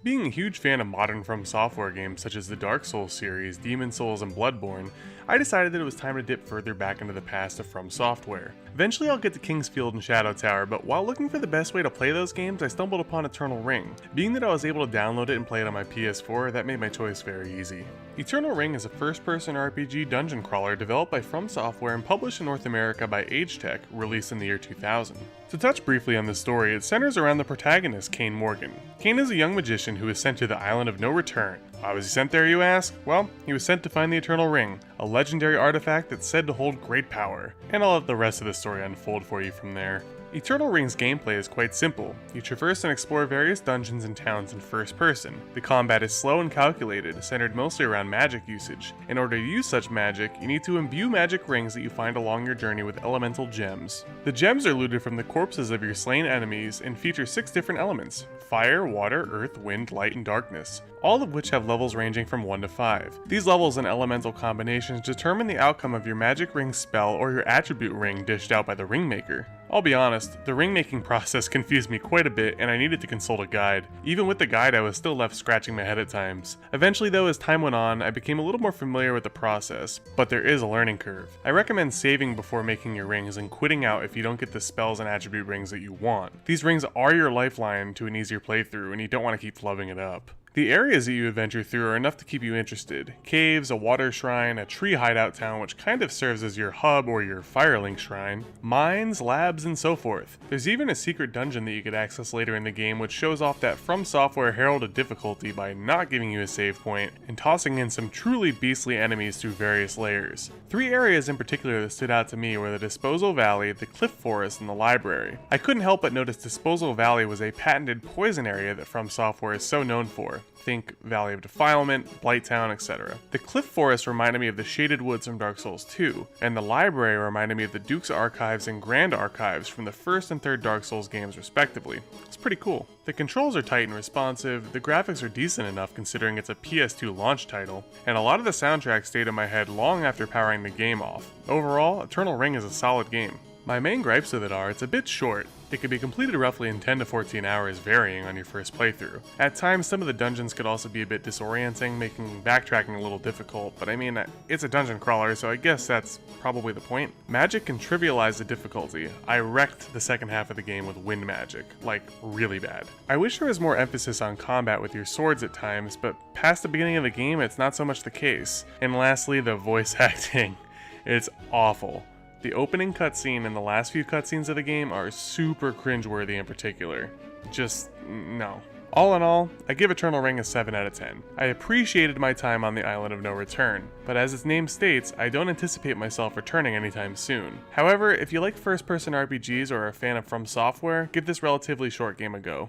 Being a huge fan of modern FromSoftware games such as the Dark Souls series, Demon's Souls, and Bloodborne, I decided that it was time to dip further back into the past of FromSoftware. Eventually I'll get to Kingsfield and Shadow Tower, but while looking for the best way to play those games, I stumbled upon Eternal Ring. Being that I was able to download it and play it on my PS4, that made my choice very easy. Eternal Ring is a first-person RPG dungeon crawler developed by FromSoftware and published in North America by Agetec, released in the year 2000. To touch briefly on the story, it centers around the protagonist, Kane Morgan. Kane is a young magician who is sent to the Island of No Return. Why was he sent there, you ask? Well, he was sent to find the Eternal Ring, a legendary artifact that's said to hold great power. And I'll let the rest of the story unfold for you from there. Eternal Ring's gameplay is quite simple. You traverse and explore various dungeons and towns in first person. The combat is slow and calculated, centered mostly around magic usage. In order to use such magic, you need to imbue magic rings that you find along your journey with elemental gems. The gems are looted from the corpses of your slain enemies and feature 6 different elements: fire, water, earth, wind, light, and darkness, all of which have levels ranging from 1 to 5. These levels and elemental combinations determine the outcome of your magic ring spell or your attribute ring dished out by the ringmaker. I'll be honest, the ring making process confused me quite a bit and I needed to consult a guide. Even with the guide, I was still left scratching my head at times. Eventually though, as time went on, I became a little more familiar with the process, but there is a learning curve. I recommend saving before making your rings and quitting out if you don't get the spells and attribute rings that you want. These rings are your lifeline to an easier playthrough and you don't want to keep flubbing it up. The areas that you adventure through are enough to keep you interested. Caves, a water shrine, a tree hideout town which kind of serves as your hub or your Firelink shrine, mines, labs, and so forth. There's even a secret dungeon that you could access later in the game which shows off that FromSoftware heralded difficulty by not giving you a save point and tossing in some truly beastly enemies through various layers. 3 areas in particular that stood out to me were the Disposal Valley, the Cliff Forest, and the library. I couldn't help but notice Disposal Valley was a patented poison area that FromSoftware is so known for. Think Valley of Defilement, Blighttown, etc. The Cliff Forest reminded me of the Shaded Woods from Dark Souls 2, and the library reminded me of the Duke's Archives and Grand Archives from the first and third Dark Souls games respectively. It's pretty cool. The controls are tight and responsive, the graphics are decent enough considering it's a PS2 launch title, and a lot of the soundtrack stayed in my head long after powering the game off. Overall, Eternal Ring is a solid game. My main gripes with it are, it's a bit short. It can be completed roughly in 10 to 14 hours, varying on your first playthrough. At times, some of the dungeons could also be a bit disorienting, making backtracking a little difficult, but I mean, it's a dungeon crawler, so I guess that's probably the point. Magic can trivialize the difficulty. I wrecked the second half of the game with wind magic, like really bad. I wish there was more emphasis on combat with your swords at times, but past the beginning of the game, it's not so much the case. And lastly, the voice acting. It's awful. The opening cutscene and the last few cutscenes of the game are super cringeworthy in particular. Just, no. All in all, I give Eternal Ring a 7 out of 10. I appreciated my time on the Island of No Return, but as its name states, I don't anticipate myself returning anytime soon. However, if you like first-person RPGs or are a fan of FromSoftware, give this relatively short game a go.